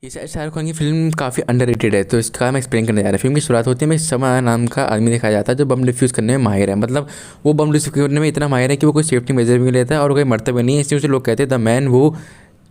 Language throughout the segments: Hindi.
ये शायद शाहरुख खान की फ़िल्म काफ़ी अंडररेटेड है, तो इसका मैं एक्सप्लेन करने जा रहा हूँ। फ़िल्म की शुरुआत होती है में समा नाम का आदमी दिखाया जाता है जो बम डिफ्यूज़ करने में माहिर है। मतलब वो बम डिफ्यूज़ करने में इतना माहिर है कि वो कोई सेफ्टी मेजर भी नहीं लेता है और कोई मरता भी नहीं है। इसलिए उसे लोग कहते हैं द मैन वो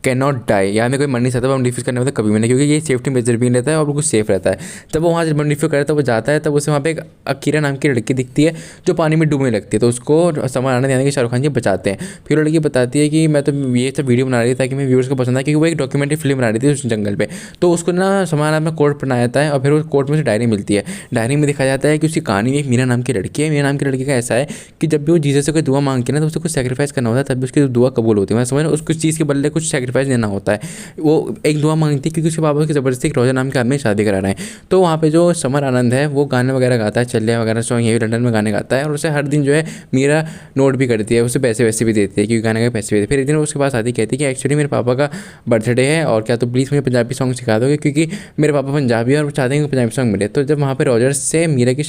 कैन नॉट डाई, यानी कोई मर नहीं सकता बम डिफ्यूज़ करने में, तो कभी भी नहीं, क्योंकि ये सेफ्टी मेजर भी नहीं लेता है और बिल्कुल सेफ रहता है। तब वो वहाँ से बम डिफ्यूज़ करता है, वो जाता है, तब उसे वहाँ पे एक अकीरा नाम की लड़की दिखती है जो पानी में डूबने लगती है, तो उसको समान आनंद यानी कि शाहरुख खान जी बचाते हैं। फिर वो लड़की बताती है कि मैं तो ये सब वीडियो बना रही थी ताकि मेरे व्यूअर्स को पसंद आए, क्योंकि वो एक डॉक्यूमेंट्री फिल्म बना रही थी उस जंगल पे। तो उसको ना समान आनंद में कोर्ट पढ़ना जाता है और फिर उस कोर्ट में उसे डायरी मिलती है। डायरी में दिखाया जाता है कि उसकी कहानी में एक मीरा नाम की लड़की है। मीरा नाम की लड़की का ऐसा है कि जब भी वो जीसस से कोई दुआ मांगती है ना, तो उसे कुछ सेक्रीफाइस करना होता है, तब भी उसकी दुआ कबूल होती है। मैं समझ रहा हूँ, उसको चीज़ के बदले कुछ सेक्रीफाइस देना होता है। वो एक दुआ मांगती है क्योंकि उसके पापा उसकी ज़बरदस्ती एक रोजा नाम के आदमी से शादी करा रहे हैं। तो वहाँ पे जो समर आनंद है वो गाने वगैरह गाता है, चलिया वगैरह सॉन्ग यही लंदन में गाने गाता है, और उसे हर दिन जो है मीरा नोट भी करती है, उसे पैसे वैसे भी देती है क्योंकि गाने के पैसे भी देती है। फिर एक दिन वो उसके पास आती कहती है कि एक्चुअली मेरे पापा का बर्थडे है और क्या तो प्लीज़ मुझे पंजाबी सॉन्ग सिखा दोगे, क्योंकि मेरे पापा पंजाबी है और वो चाहते हैं कि पंजाबी सॉन्ग मिले। तो जब वहाँ पे रॉजर्स से मीरा की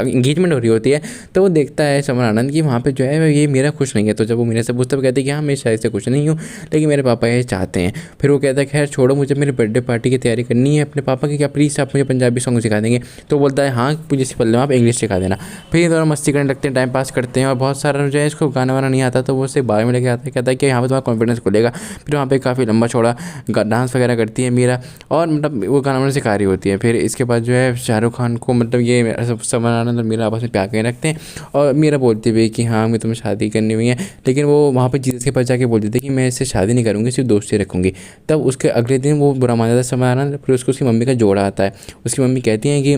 इंगेजमेंट हो रही होती है, तो वो देखता है समर आनंद की वहाँ पे जो है ये मीरा खुश नहीं है। तो जब वो मीरा से पूछता है, कहती है कि हाँ मैं शायद से खुश नहीं हूँ, लेकिन मेरे पापा ये चाहते हैं। फिर वो कहता है खैर छोड़ो, मुझे मेरे बर्थडे पार्टी की तैयारी करनी है अपने पापा की, क्या प्लीज़ आप मुझे पंजाबी सॉन्ग सिखा देंगे। तो बोलता है हाँ मुझे सिर्फ आप इंग्लिश सिखा देना। फिर ये दोनों मस्ती करने लगते हैं, टाइम पास करते हैं, और बहुत सारा जो है इसको गाना वाना नहीं आता, तो वो उसे बाहर में लेके आता है, कहता है कि यहाँ पर तुम्हारा कॉन्फिडेंस खुलेगा। फिर वहाँ पे काफ़ी लंबा चौड़ा डांस वगैरह करती है मीरा, और मतलब वो गाना वाना सिखा रही होती है। फिर इसके बाद जो है शाहरुख खान को मतलब ये समर आनंद और मीरा आपस में प्यार करने लगते हैं, और मीरा बोलती भी कि हाँ मैं तुम्हें शादी करनी हुई है, लेकिन वो वहाँ पर जीसस के पास जाके बोलती थी कि मैं इससे शादी नहीं करूँगी, सिर्फ दोस्ती रखूँगी। तब उसके अगले दिन वो बुरा मान जाता है समय आनंद। फिर उसको उसकी मम्मी का जोड़ा आता है। उसकी मम्मी कहती हैं कि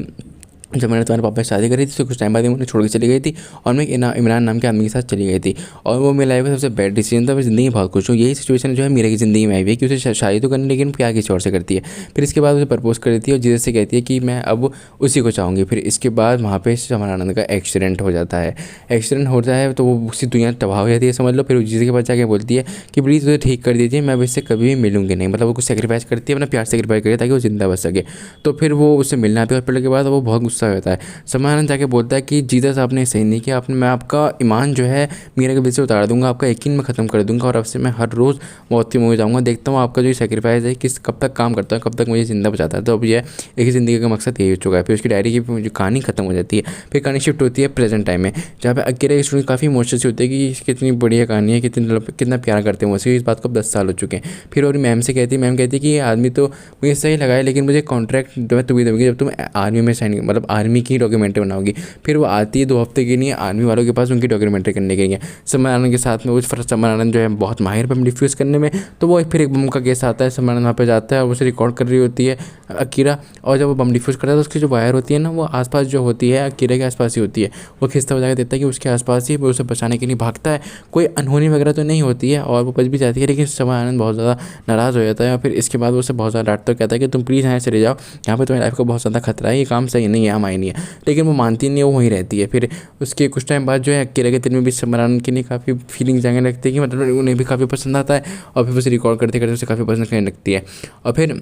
जब मैंने तुम्हारे पापा से शादी करी थी तो कुछ टाइम बाद ही उन्हें छोड़ के चली गई थी, और मैं इमरान नाम के आदमी के साथ चली गई थी, और वो मेरी लाइफ का सबसे बैड डिसीजन था। मैं ज़िंदगी में बहुत खुश हूँ। यही सिचुएशन जो है मेरे की ज़िंदगी में आई हुई है कि उसे शादी तो करनी, लेकिन प्यार किसी और से करती है। फिर इसके बाद उसे प्रपोज कर देती है और जीसस से कहती है कि मैं अब उसी को चाहूँगी। फिर इसके बाद वहाँ पे समर आनंद का एक्सीडेंट हो जाता है। एक्सीडेंट होता है तो वो उसी दुनिया तबाह हो जाती है समझ लो। फिर जीसस के पास जाके बोलती है कि प्लीज़ उसे ठीक कर दीजिए, मैं अब इससे कभी भी मिलूंगी नहीं। मतलब वो कुछ सेक्रीफाइस करती है, अपना प्यार सेक्रीफाइस करती है ताकि वो जिंदा बच सके। तो फिर वो उससे मिलना आती है हॉस्पिटल के बाद, वो बहुत गुस्सा होता है। समानंद जाके बोलता है कि जीसस आपने सही नहीं किया, आपने मैं आपका ईमान जो है मीरा के दिल से उतार दूंगा, आपका यकीन मैं ख़त्म कर दूंगा, और अब से मैं हर रोज़ मौत की मुँह जाऊँगा, देखता हूँ आपका जो सेक्रीफाइस है किस कब तक काम करता है, कब तक मुझे ज़िंदा बचाता है। तो अब यह एक ही ज़िंदगी का मकसद यही हो चुका है। फिर उसकी डायरी की जो कहानी खत्म हो जाती है। फिर कहानी शिफ्ट होती है प्रेजेंट टाइम में, जहाँ पे अकेले स्टूडेंट काफ़ी इमोशनल से होते हैं कि कितनी बढ़िया कहानी है, कितना प्यार करते हैं मुझसे। इस बात को अब 10 साल हो चुके हैं। फिर और मैम से कहती है, मैम कहती है कि ये आदमी तो मुझे सही लगा है, लेकिन मुझे कॉन्ट्रैक्ट मैं तुम्हें दूँगी जब तुम आर्मी में साइन मतलब आर्मी की डॉक्यूमेंट्री बनाओगी। फिर वो आती है 2 हफ्ते के लिए आर्मी वालों के पास उनकी डॉक्यूमेंट्री करने के लिए। समर आनंद के साथ में उस समर आनंद जो है बहुत माहिर बम डिफ्यूज़ करने में, तो वो फिर एक बम का केस आता है। समर आनंद वहाँ पे जाता है और उसे रिकॉर्ड कर रही होती है अकीरा, और जब वो बम डिफ्यूज़ करता है तो उसकी जो वायर होती है ना, वो आसपास जो होती है अकीरा के आसपास ही होती है। वो खिस्ता बजा के देता है कि उसके आसपास ही, वो उसे बचाने के लिए भागता है। कोई अनहोनी वगैरह तो नहीं होती है और वो बच भी जाती है, लेकिन समर आनंद बहुत ज़्यादा नाराज़ हो जाता है, और फिर इसके बाद वो उसे बहुत ज़्यादा डांटता है, कहता है कि तुम प्लीज़ यहाँ चले जाओ, यहाँ पर तुम्हारी लाइफ का बहुत ज़्यादा खतरा है, ये काम सही नहीं है, हम आए नहीं है। लेकिन वो मानती नहीं है, वो वहीं रहती है। फिर उसके कुछ टाइम बाद जो है अकेले के दिल में भी समर आनंद के लिए काफ़ी फीलिंग्स जाने लगती है कि मतलब उन्हें भी काफ़ी पसंद आता है, और फिर उसे रिकॉर्ड करते करते उसे काफ़ी पसंद करने लगती है। और फिर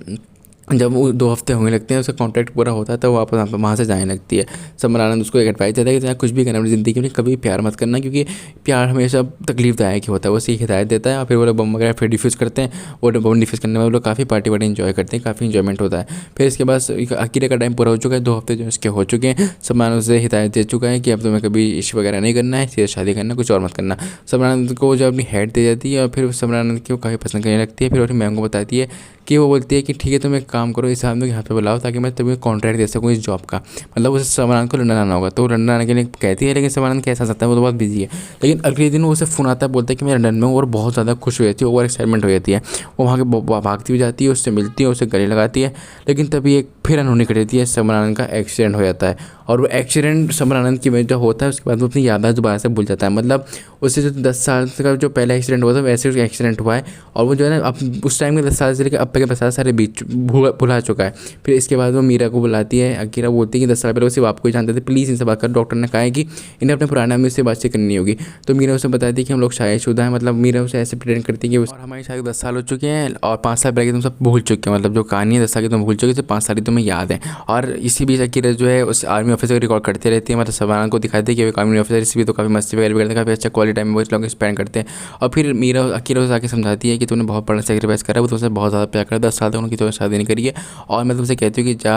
जब वो 2 हफ्ते होने लगते हैं, उसका कॉन्ट्रैक्ट पूरा होता है, तो वो वापस वहाँ से जाने लगती है। समर आनंद उसको एक एडवाइस देता है कि कुछ भी करना अपनी ज़िंदगी में कभी प्यार मत करना, क्योंकि प्यार हमेशा तकलीफदायक ही होता है। वो उसे हिदायत देता है, और फिर वो लोग बम वगैरह फिर डिफ्यूज़ करते हैं। वो बम डिफ्यूज़ करने में वो लोग काफ़ी पार्टी वार्टी इन्जॉय करते हैं, काफ़ी इन्जॉयमेंट होता है। फिर इसके बाद अकीरे का टाइम पूरा हो चुका है, 2 हफ्ते जो इसके हो चुके हैं। समर आनंद उसे हिदायत दे चुका है कि अब तुम्हें कभी इश्क वगैरह नहीं करना है, सीधे शादी करना, कुछ और मत करना। समर आनंद को जब अपनी हेड दे जाती है, और फिर समर आनंद को काफ़ी पसंद करने लगती है। फिर अपनी मैम को बताती है कि वो बोलती है कि ठीक है तुम एक काम करो, इस आदमी को यहाँ पे बुलाओ ताकि मैं तुम्हें कॉन्ट्रैक्ट दे सकूँ इस जॉब का। मतलब उसे समर आनंद को लंदन आना होगा, तो वो लंदन आने के लिए कहती है, लेकिन समर आनंद कैसा सकता है, वो तो बहुत बिजी है। लेकिन अगले दिन वो उसे फ़ोन आता है, बोलता है कि मैं लंदन में हूँ, और बहुत ज़्यादा खुश हो जाती है, ओवर एक्साइटमेंट हो जाती है। वो वहाँ के भागती हुई जाती है, उससे मिलती है, उसे गले लगाती है, लेकिन तभी एक फिर अनहोनी घट जाती है। समर आनंद का एक्सीडेंट हो जाता है, और वो एक्सीडेंट समर आनंद की वजह होता है, उसके बाद वो अपनी याददाश्त दोबारा से भूल जाता है। मतलब उससे जो 10 साल का जो पहला एक्सीडेंट हुआ था वैसे उसका एक्सीडेंट हुआ है, और वो जो है ना अब उस टाइम के 10 साल से लेकर अब तक के 10 साल सारे बीच भुला चुका है। फिर इसके बाद वो मीरा को बुलाती है। अकीरा बोलती है कि 10 साल पहले वो सिर्फ आपको ही जानते थे, प्लीज़ इनसे बात कर, डॉक्टर ने कहा है कि इन्हें अपने पुराने आदमी से बातचीत करनी होगी। तो मीरा उसे बताती है कि हम लोग शादीशुदा हैं। मतलब मीरा उसे ऐसे प्रेटेंड करती है कि और हमारी शादी 10 साल हो चुके हैं, और 5 साल पहले की तुम सब भूल चुके हैं। मतलब जो कहानी है 10 साल की तुम भूल चुके, सिर्फ 5 साल की तुम्हें याद है। और इसी बीच अकीरा जो है उस आर्मी ऑफिसर को रिकॉर्ड करते रहती है, मतलब सवाना को दिखाते हैं कि वो आर्मी ऑफिसर इसी भी तो काफ़ी मस्ती वगैरह भी करते हैं, काफ़ी अच्छा क्वालिटी टाइम वो लोग स्पेंड करते हैं। और फिर मीरा अकीरा उसे आके समझाती है कि तूने बहुत बड़ा सेक्रीफाइस करा, वो तुमसे बहुत ज़्यादा प्यार कर 10 साल तक उनकी तो शादी नहीं करी है और मैं तुमसे कहती हूँ कि जा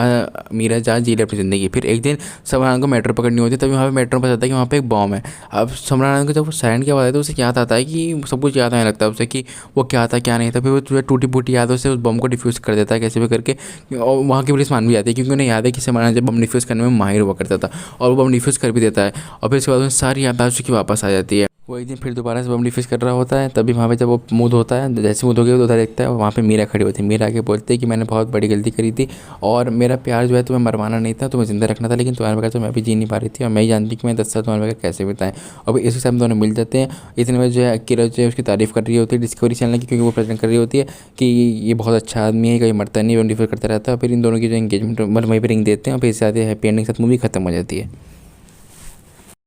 मीरा जा जी ले अपनी ज़िंदगी। फिर एक दिन समरान को मेट्रो पकड़नी होती है, तभी वहाँ पे मेट्रो में पता चलता है कि वहाँ पे एक बॉम्ब है। अब समरान को जब वो साइलेंट की आवाज़ आती है तो उसे याद आता है कि सब कुछ याद आने लगता है उसे कि वो क्या था क्या नहीं था। फिर वो जो टूटी फूटी यादों से उस बम को डिफ्यूज़ कर देता है कैसे भी करके, और वहाँ की पुलिस मान भी जाती है क्योंकि उन्हें याद है कि समरान जब बम डिफ्यूज़ करने में माहिर हुआ करता था, और वो बम डिफ्यूज़ कर भी देता है। और फिर उसके बाद उन्हें सारी याददाश्त उसकी वापस आ जाती है। वो एक दिन फिर दोबारा से बम डिफ्यूज़ कर रहा होता है, तभी वहाँ पे जब वो मूड होता है, जैसे मूड हो गया वो उधर देखता है, वहाँ पे मीरा खड़ी होती है। मीरा आके बोलती है कि मैंने बहुत बड़ी गलती करी थी और मेरा प्यार जो है तुम्हें मरवाना नहीं था, तुम्हें ज़िंदा रखना था, लेकिन तुम्हारे बगैर तो मैं भी जी नहीं पा रही थी और मैं ही जानती कि मैं 10 साल तुम्हारे बगैर कैसे बिताएं। और फिर इसी समय दोनों मिल जाते हैं। इतने में जो है अकीरा जो है उसकी तारीफ़ कर रही होती है डिस्कवरी चैनल की, क्योंकि वो प्रेजेंट कर रही होती है कि ये बहुत अच्छा आदमी है, कहीं मरता नहीं, बम डिफ्यूज़ करता रहता है। फिर इन दोनों की जो एंगेजमेंट मतलब वहीं पर रिंग देते हैं और फिर इससे आते हैप्पी एंडिंग के साथ मूवी खत्म हो जाती है।